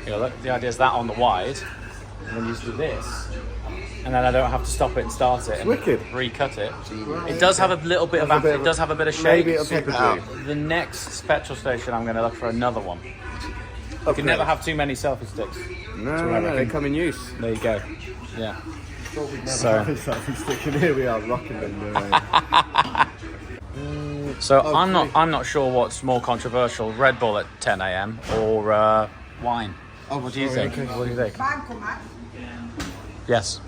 You know, look, the idea is that on the wide, and then you just do this, and then I don't have to stop it and start it and recut it. It does have a little bit of it does have a bit of shake. Maybe it'll take it out. The next petrol station, I'm going to look for another one. You can never have too many selfie sticks. No, they come in use. There you go. Yeah. So here we are rocking them. So I'm not sure what's more controversial: Red Bull at 10 a.m. or wine. What do you think? What do you think? Yes.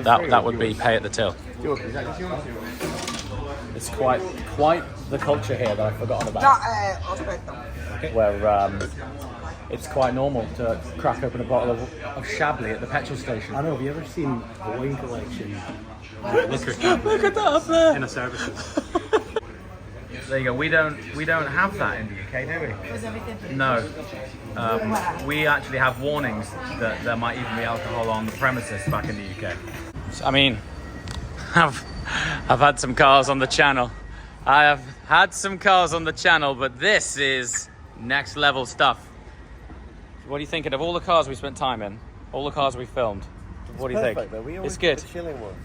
That would be pay at the till. It's quite the culture here that I've forgotten about. Where it's quite normal to crack open a bottle of Chablis at the petrol station. I know, have you ever seen a wine collection? Look at that up there! In a service. There you go. We don't have that in the UK, do we? No. We actually have warnings that there might even be alcohol on the premises back in the UK. So, I mean, I've had some cars on the channel. I have had some cars on the channel, but this is next level stuff. What are you thinking of all the cars we spent time in? All the cars we filmed? What do you think? It's good. Chilling one.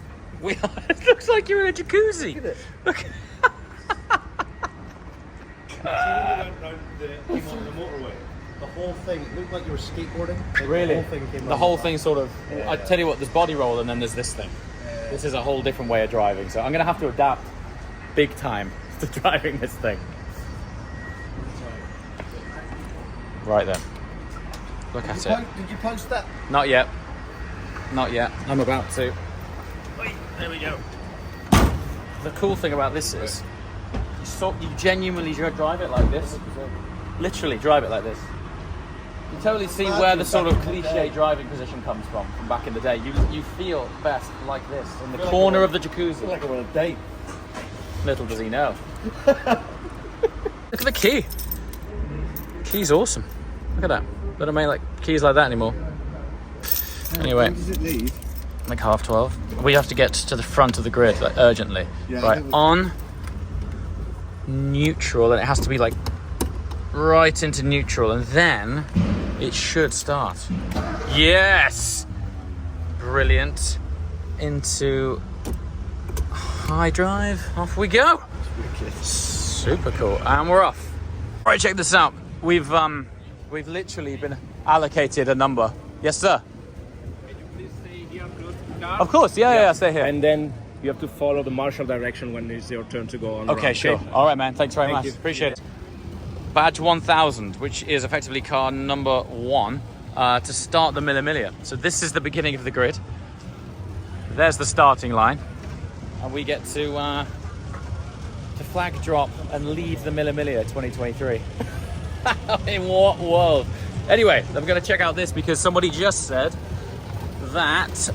It looks like you're in a jacuzzi. Look at it. Look. Came on the motorway. The whole thing looked like you were skateboarding. Really? The whole thing came The whole thing sort of. I tell you what, there's body roll and then there's this thing. This is a whole different way of driving. So I'm going to have to adapt big time to driving this thing. Right then. Look at it. Did you post that? Not yet. Not yet. I'm about to. Wait, there we go. The cool thing about this is you genuinely drive it like this. Literally drive it like this. You totally see where the sort of cliche driving position comes from back in the day. You feel best like this in the corner of the jacuzzi. Like I'm on a date. Little does he know. Look at the key. Key's awesome. Look at that. They don't make like keys like that anymore. Anyway. When does it leave? Like 12:30. We have to get to the front of the grid like urgently. Yeah, right, on neutral, and it has to be like right into neutral, and then it should start. Yes! Brilliant. Into high drive. Off we go. Super cool. And we're off. Right, check this out. We've literally been allocated a number. Yes, sir. Can you please stay here close to the car? Of course. Yeah, stay here. And then you have to follow the marshal direction when it's your turn to go on. Okay, around, sure. okay? All right, man. Thanks very much. You. Appreciate it. Badge 1000, which is effectively car number 1 to start the Mille Miglia. So this is the beginning of the grid. There's the starting line, and we get to flag drop and leave the Mille Miglia 2023. In what world? Anyway, I'm going to check out this because somebody just said that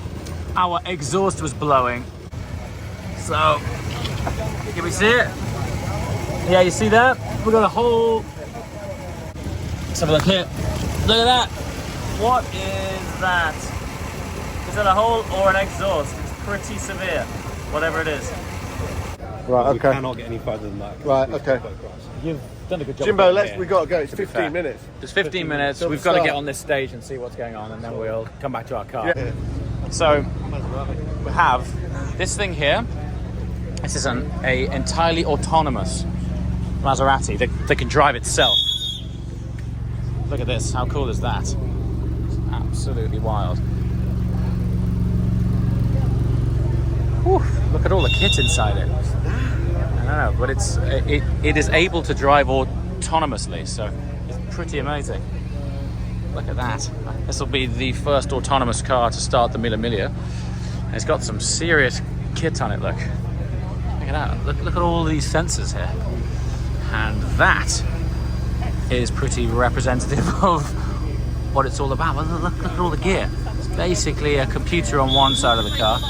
our exhaust was blowing. So, can we see it? Yeah, you see that? We've got a whole... Let's have a look here. Look at that. What is that? Is that a hole or an exhaust? It's pretty severe, whatever it is. Right, okay. We cannot get any further than that. Right, okay. You've done a good job. Jimbo, we got to go. It's 15 minutes. It's 15 minutes. We've got to get on this stage and see what's going on, and then we'll come back to our car. Yeah. So we have this thing here. This is an entirely autonomous Maserati that can drive itself. Look at this. How cool is that? It's absolutely wild. Whew, look at all the kit inside it. I don't know, but it is able to drive autonomously, so it's pretty amazing. Look at that. This will be the first autonomous car to start the Mille Miglia. And it's got some serious kit on it, look. Look at that. Look at all these sensors here. And that is pretty representative of what it's all about. Look at all the gear. It's basically a computer on one side of the car.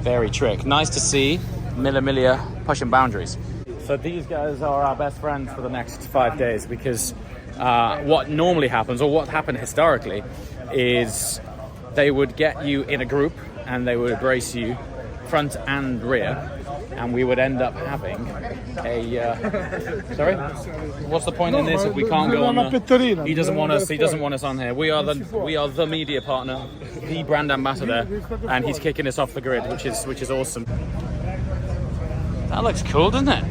Very trick. Nice to see Mille Miglia pushing boundaries. So these guys are our best friends for the next 5 days because what normally happens, or what happened historically, is they would get you in a group and they would brace you front and rear, and we would end up having a. Sorry, what's the point in this if we can't go on? He doesn't want us. He doesn't want us on here. We are the media partner, the brand ambassador, and he's kicking us off the grid, which is awesome. That looks cool, doesn't it?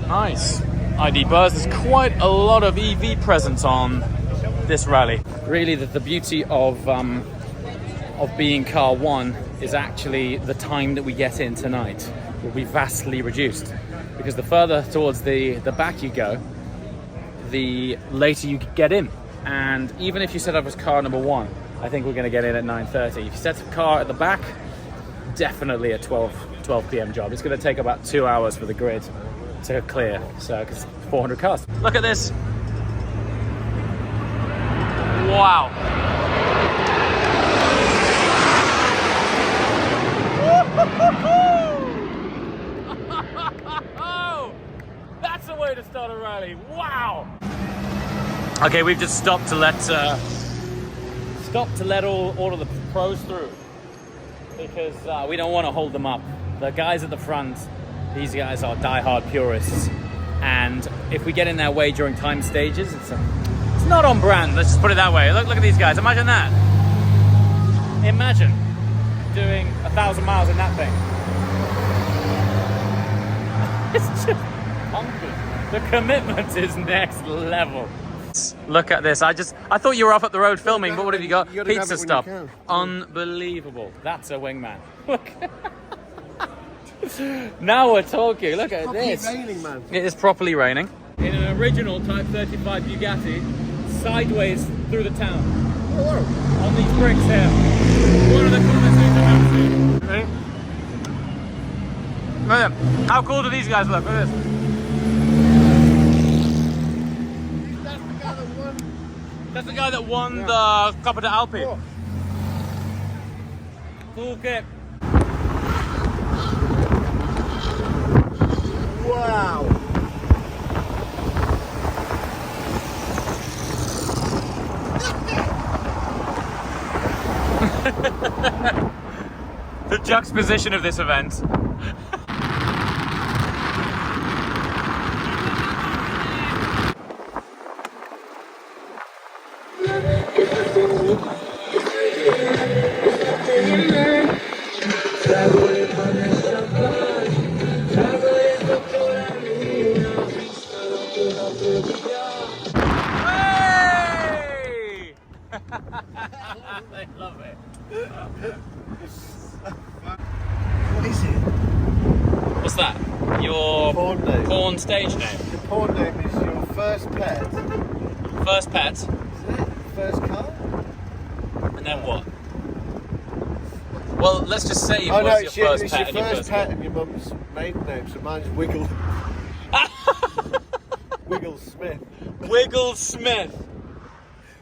Nice. ID Buzz. There's quite a lot of EV presence on this rally. Really, the beauty of being car one is actually the time that we get in tonight will be vastly reduced, because the further towards the back you go, the later you get in. And even if you set up as car number one, I think we're going to get in at 9:30. If you set up car at the back, definitely a 12 p.m. job. It's going to take about 2 hours for the grid to clear, so because 400 cars. Look at this. Wow. That's the way to start a rally. Wow. Okay, we've just stopped to let all of the pros through, because we don't want to hold them up. The guys at the front, these guys are die-hard purists, and if we get in their way during time stages, it's not on brand. Let's just put it that way. Look at these guys. Imagine that. Imagine doing 1,000 miles in that thing. It's just bonkers. The commitment is next level. Look at this. I thought you were off up the road filming, but what have you got? Pizza stuff. Unbelievable. That's a wingman. Look. Now we're talking. Look at this. It's raining, man. It is properly raining. In an original Type 35 Bugatti, sideways through the town. Oh, On these bricks here. One of the coolest things I've ever seen. Ready? Look at them. How cool do these guys look? Look at this. That's the guy that won the Coppa d'Alpi. Oh. Cool kit. wow. The juxtaposition of this event. Hey! I love it. What is it? What's that? Your Porn name. porn stage name? The porn name is your first pet. First pet, Is it? First car? and then what? Well, let's just say it Oh no, was it's your your first pet and your first first pet kid. and your mum's maiden name, so mine's Wiggle. Wiggle Smith. Wiggle Smith.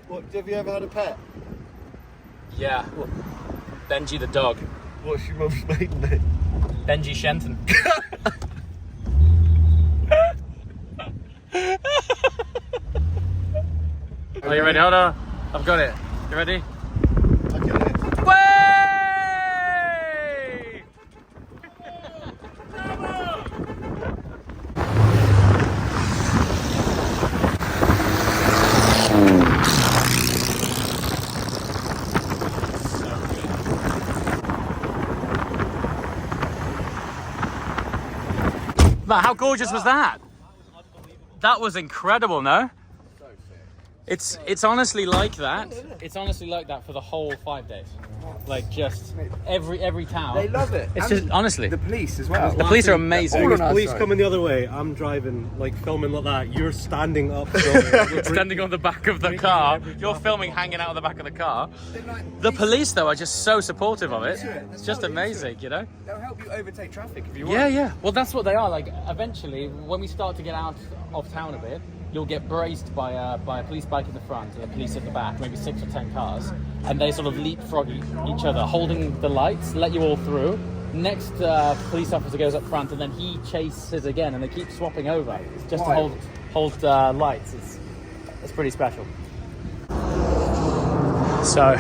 What, have you ever had a pet? Yeah. Benji the dog. What's your mum's maiden name? Benji Shenton. Are you ready? Hold on. I've got it. You ready? I get it. Way! But how gorgeous was that? That was incredible, no? It's honestly like that. It's honestly like that for the whole 5 days. Like just every town. They love it. It's And just honestly. the police as well. The police are amazing. All on our Police side. coming the other way, I'm driving, like filming like that. You're standing up, Standing on the back of the car, you're filming hanging out of the back of the car. The police though are just so supportive of it. It's just amazing, you know? They'll help you overtake traffic if you Yeah, yeah. Well, that's what they are. Like, eventually, when we start to get out of town a bit, you'll get braced by a police bike in the front and a police at the back, maybe 6 or 10 cars, and they sort of leapfrog each other, holding the lights, let you all through. Next police officer goes up front, and then he chases again, and they keep swapping over just to hold lights. It's pretty special. So,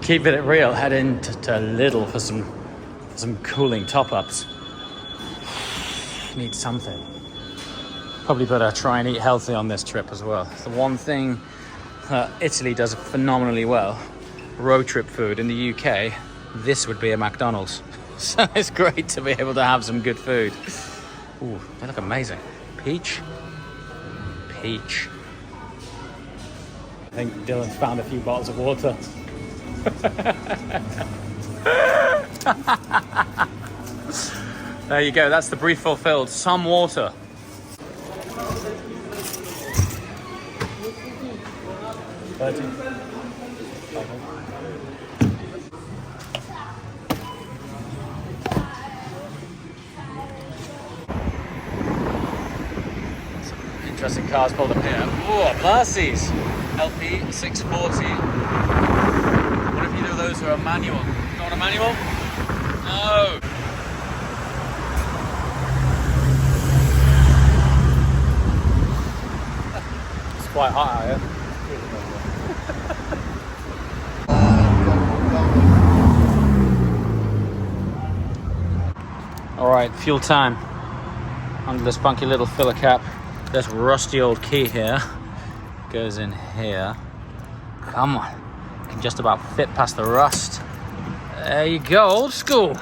keeping it real, head into Lidl for some some cooling top-ups. Need something. Probably better try and eat healthy on this trip as well. It's the one thing Italy does phenomenally well. Road trip food. In the UK, this would be a McDonald's. So it's great to be able to have some good food. Ooh, they look amazing. Peach. Peach. I think Dylan's found a few bottles of water. There you go, that's the brief fulfilled. Some water. Interesting cars pulled up here. Oh, Mercies! LP 640. What if either of those are a manual? Don't want a manual? No! It's quite hot out here. Alright, fuel time. Under this funky little filler cap. This rusty old key here goes in here. Come on. Can just about fit past the rust. There you go, old school.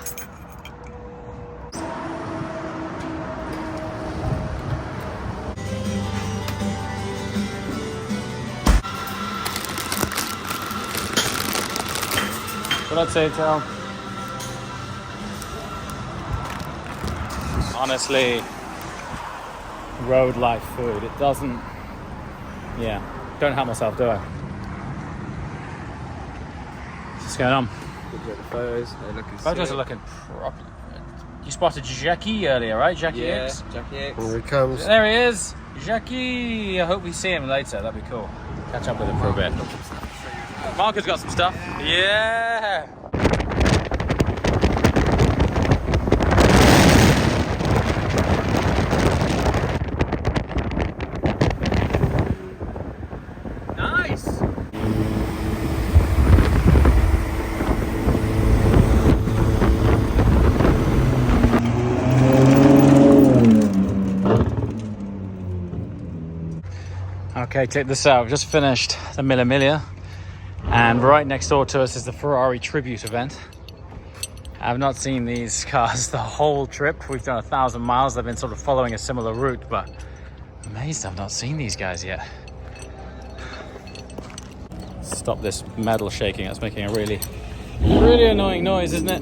What I'd say, Tal. Honestly, road life food. It doesn't. Yeah, don't help myself, do I? What's going on? The photos, they're looking Photos sick. are looking proper. You spotted Jackie earlier, right? Jackie X? Jackie X. Here he comes. There he is. Jackie. I hope we see him later. That'd be cool. Catch up with him for a bit. Mark has got some stuff. Yeah. Nice. Okay, check this out. We've just finished the Mille Miglia, and right next door to us is the Ferrari tribute event. I've not seen these cars the whole trip. We've done 1,000 miles. They've been sort of following a similar route, but I'm amazed I've not seen these guys yet. Stop this metal shaking. That's making a really annoying noise, isn't it?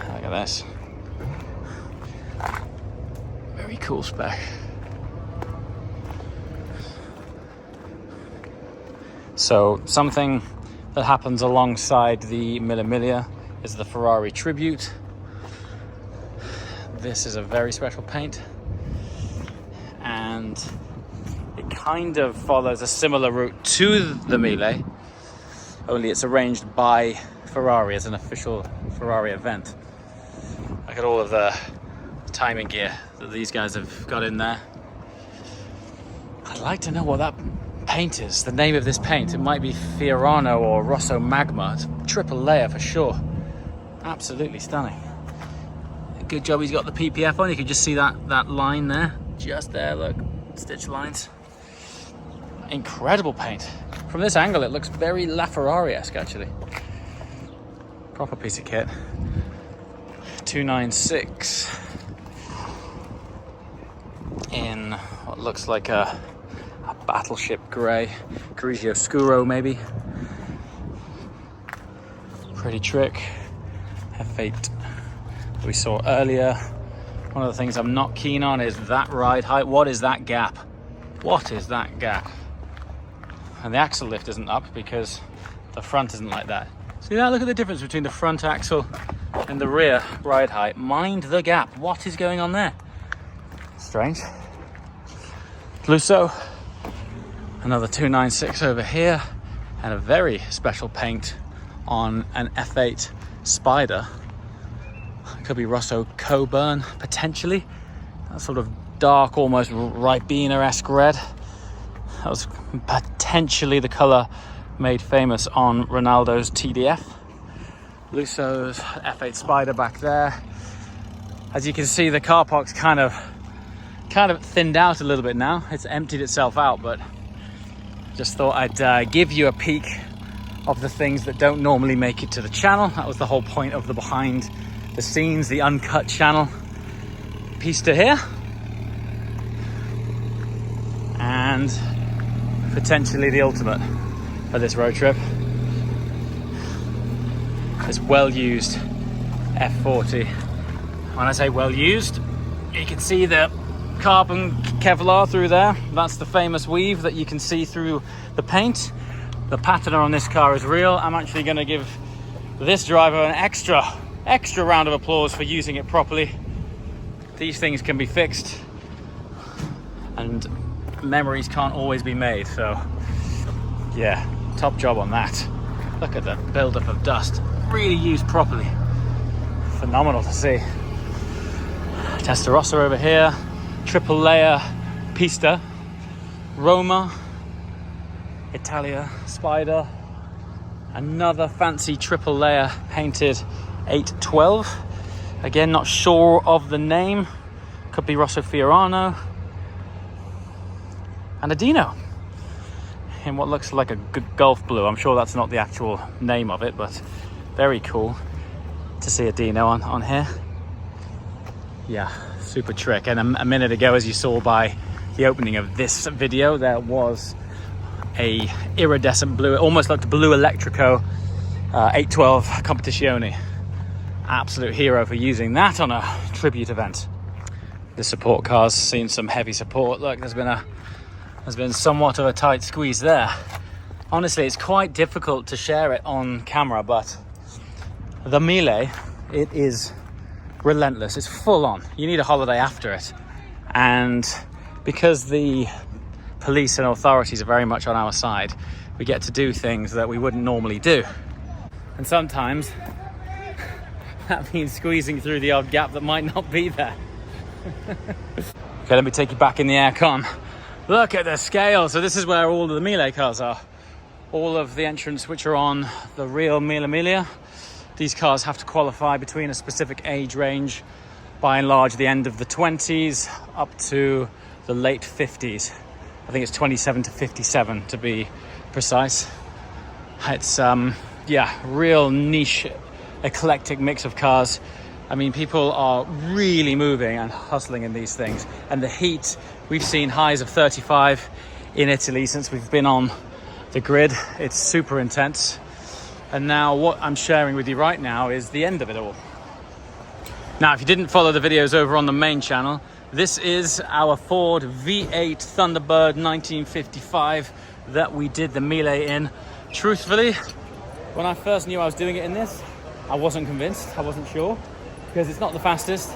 Look at this. Very cool spec. So something that happens alongside the Mille Miglia is the Ferrari tribute. This is a very special paint, and it kind of follows a similar route to the Mille, only it's arranged by Ferrari as an official Ferrari event. Look at all of the timing gear that these guys have got in there. I'd like to know what that paint is, the name of this paint. It might be Fiorano or Rosso Magma. It's a triple layer for sure. Absolutely stunning. Good job he's got the PPF on. You can just see that line there, just there, look, stitch lines. Incredible paint. From this angle it looks very LaFerrari-esque actually. Proper piece of kit. 296 in what looks like a battleship grey, Grigio Scuro maybe. Pretty trick. F8 we saw earlier. One of the things I'm not keen on is that ride height. What is that gap? What is that gap? And the axle lift isn't up because the front isn't like that. See that? Look at the difference between the front axle and the rear ride height. Mind the gap. What is going on there? Strange. Lusso. Another 296 over here. And a very special paint on an F8 Spider. Could be Rosso Coburn, potentially. That sort of dark, almost Ribena-esque red. That was potentially the colour made famous on Ronaldo's TDF Lusso's F8 Spider back there. As you can see, the car park's kind of thinned out a little bit now. It's emptied itself out, but just thought I'd give you a peek of the things that don't normally make it to the channel. That was the whole point of the behind the scenes, the uncut channel. Pista here. And potentially the ultimate for this road trip. This well-used F40. When I say well-used, you can see the carbon Kevlar through there. That's the famous weave that you can see through the paint. The patina on this car is real. I'm actually going to give this driver an extra round of applause for using it properly. These things can be fixed, and memories can't always be made. So yeah, top job on that. Look at the buildup of dust. Really used properly. Phenomenal to see. Testarossa over here. Triple layer Pista. Roma. Italia Spider. Another fancy triple layer painted 812. Again, not sure of the name. Could be Rosso Fiorano. And a Dino in what looks like a Gulf blue. I'm sure that's not the actual name of it, but very cool to see a Dino on here. Yeah, super trick. And a minute ago, as you saw by the opening of this video, there was a iridescent blue, it almost looked blue electrico 812 Competizione. Absolute hero for using that on a tribute event. The support car's seen some heavy support. Look, there's been somewhat of a tight squeeze there. Honestly, it's quite difficult to share it on camera, but the Mille, it is relentless. It's full on. You need a holiday after it. And because the police and authorities are very much on our side, we get to do things that we wouldn't normally do. And sometimes that means squeezing through the odd gap that might not be there. Okay, let me take you back in the aircon. Look at the scale. So this is where all of the Mille cars are. All of the entrants which are on the real Mille Miglia. These cars have to qualify between a specific age range, by and large the end of the 20s up to the late 50s. I think it's 27 to 57 to be precise. It's yeah, real niche, eclectic mix of cars. I mean, people are really moving and hustling in these things. And the heat, we've seen highs of 35 in Italy since we've been on the grid. It's super intense. And now what I'm sharing with you right now is the end of it all. Now, if you didn't follow the videos over on the main channel, this is our Ford V8 Thunderbird 1955 that we did the Mille in. Truthfully, when I first knew I was doing it in this, I wasn't convinced, I wasn't sure, because it's not the fastest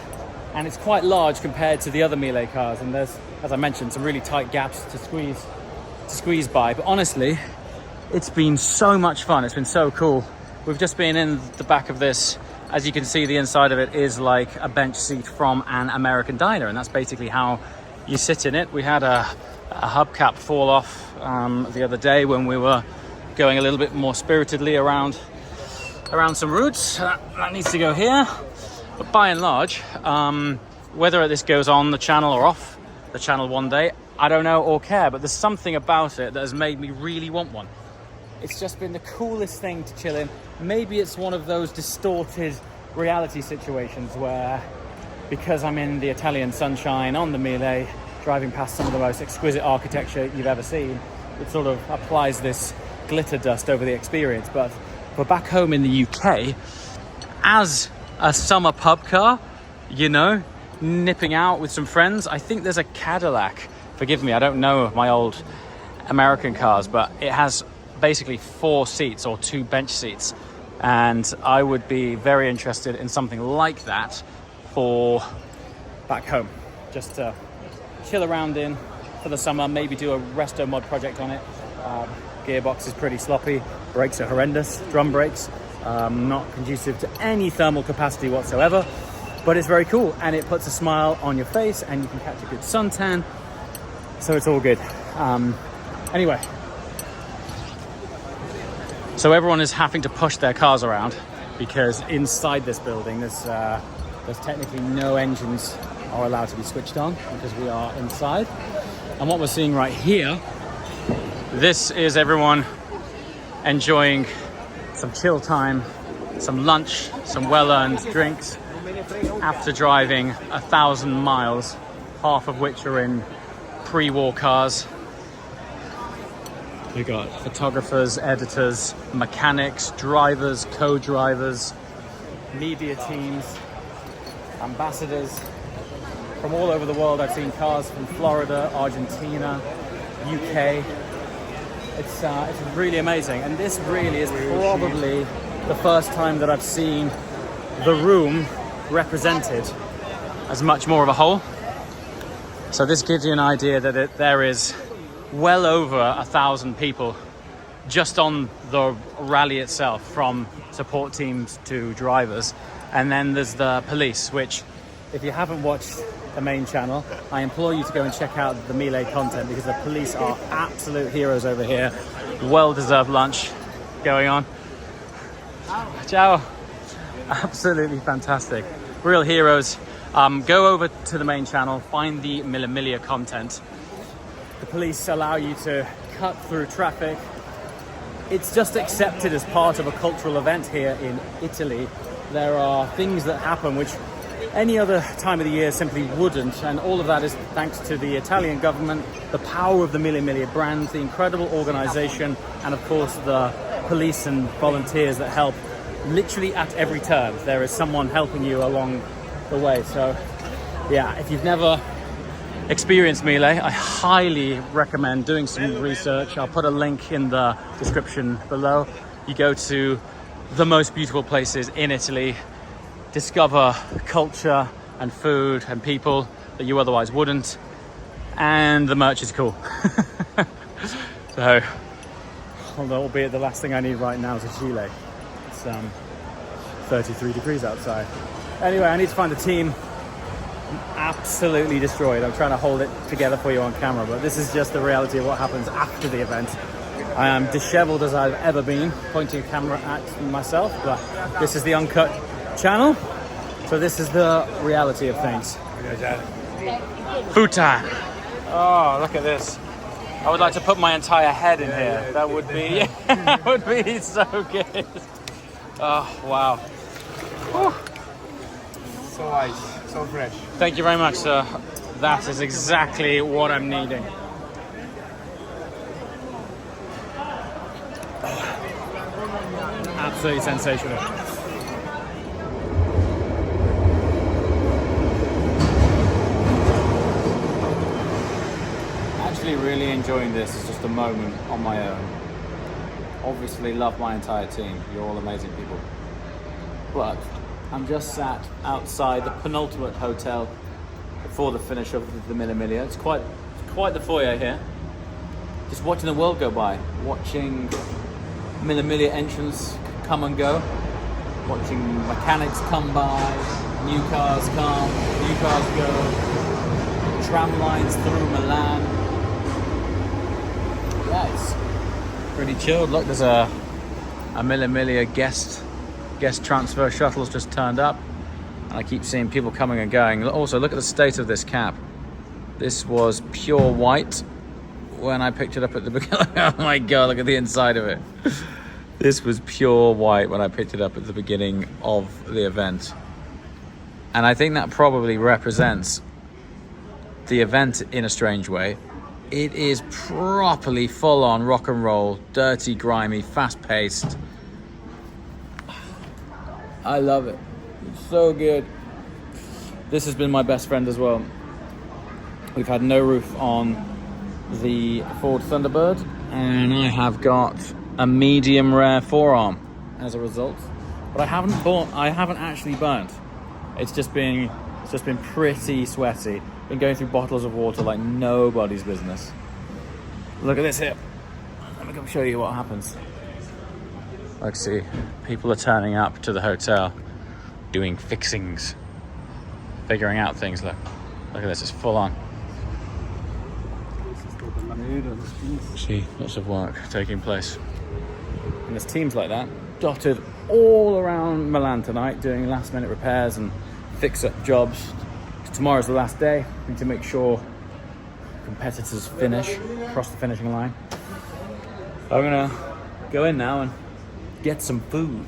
and it's quite large compared to the other Mille cars, and there's, as I mentioned, some really tight gaps to squeeze by. But honestly, it's been so much fun. It's been so cool. We've just been in the back of this. As you can see, the inside of it is like a bench seat from an American diner, and that's basically how you sit in it. We had a hubcap fall off the other day when we were going a little bit more spiritedly around some routes. That needs to go here. But by and large, whether this goes on the channel or off the channel one day, I don't know or care, but there's something about it that has made me really want one. It's just been the coolest thing to chill in. Maybe it's one of those distorted reality situations where, because I'm in the Italian sunshine on the Mille, driving past some of the most exquisite architecture you've ever seen, it sort of applies this glitter dust over the experience. But we're back home in the UK, as a summer pub car, you know, nipping out with some friends. I think there's a Cadillac. Forgive me, I don't know my old American cars, but it has basically 4 seats or 2 bench seats, and I would be very interested in something like that for back home, just to chill around in for the summer, maybe do a resto mod project on it. Gearbox is pretty sloppy, brakes are horrendous, drum brakes, not conducive to any thermal capacity whatsoever, but it's very cool and it puts a smile on your face and you can catch a good suntan, so it's all good. Anyway, so everyone is having to push their cars around because inside this building there's technically no engines are allowed to be switched on because we are inside. And what we're seeing right here, this is everyone enjoying some chill time, some lunch, some well-earned drinks after driving 1,000 miles, half of which are in pre-war cars. We got photographers, editors, mechanics, drivers, co-drivers, media teams, ambassadors from all over the world. I've seen cars from Florida, Argentina, UK. It's really amazing, and this really is probably the first time that I've seen the room represented as much more of a whole. So this gives you an idea that there is well over 1,000 people just on the rally itself, from support teams to drivers. And then there's the police, which, if you haven't watched the main channel, I implore you to go and check out the Mille content, because the police are absolute heroes over here. Well-deserved lunch going on. Ciao. Absolutely fantastic. Real heroes. Go over to the main channel, find the Mille Miglia content. The police allow you to cut through traffic. It's just accepted as part of a cultural event here in Italy. There are things that happen which any other time of the year simply wouldn't, and all of that is thanks to the Italian government, the power of the Mille Miglia brand, the incredible organization, and of course the police and volunteers that help literally at every turn. There is someone helping you along the way. So yeah, if you've never experienced Mille, I highly recommend doing some research. I'll put a link in the description below. You go to the most beautiful places in Italy, discover culture and food and people that you otherwise wouldn't, and the merch is cool. So, although albeit the last thing I need right now is a gilet. It's 33 degrees outside. Anyway, I need to find the team. I'm absolutely destroyed. I'm trying to hold it together for you on camera, but this is just the reality of what happens after the event. I am disheveled as I've ever been, pointing a camera at myself, but this is the uncut channel, so this is the reality of things. Food time. Oh, look at this. I would like to put my entire head in here. That would be, that would be so good. Oh, wow. Whew. So ice, so fresh. Thank you very much, sir. That is exactly what I'm needing. Absolutely sensational. Actually really enjoying this as just a moment on my own. Obviously love my entire team. You're all amazing people. But I'm just sat outside the penultimate hotel before the finish of the Mille Miglia. It's quite the foyer here. Just watching the world go by, watching Mille Miglia entrance come and go, watching mechanics come by, new cars come, new cars go, tram lines through Milan. Yeah, it's pretty chilled. Look, there's a Mille Miglia guest transfer shuttle's just turned up, and I keep seeing people coming and going. Also, look at the state of this cab. This was pure white when I picked it up at the beginning. Oh my god, look at the inside of it. This was pure white when I picked it up at the beginning of the event, and I think that probably represents the event in a strange way. It is properly full-on rock and roll, dirty, grimy, fast-paced. I love it. It's so good. This has been my best friend as well. We've had no roof on the Ford Thunderbird, and I have got a medium rare forearm as a result. But I haven't actually burnt. It's just been pretty sweaty. Been going through bottles of water like nobody's business. Look at this here. Let me go show you what happens. Let's see, people are turning up to the hotel, doing fixings, figuring out things. Look at this, it's full on. See, lots of work taking place. And there's teams like that, dotted all around Milan tonight, doing last minute repairs and fix-up jobs. Tomorrow's the last day. We need to make sure competitors finish, cross the finishing line. I'm gonna go in now and get some food.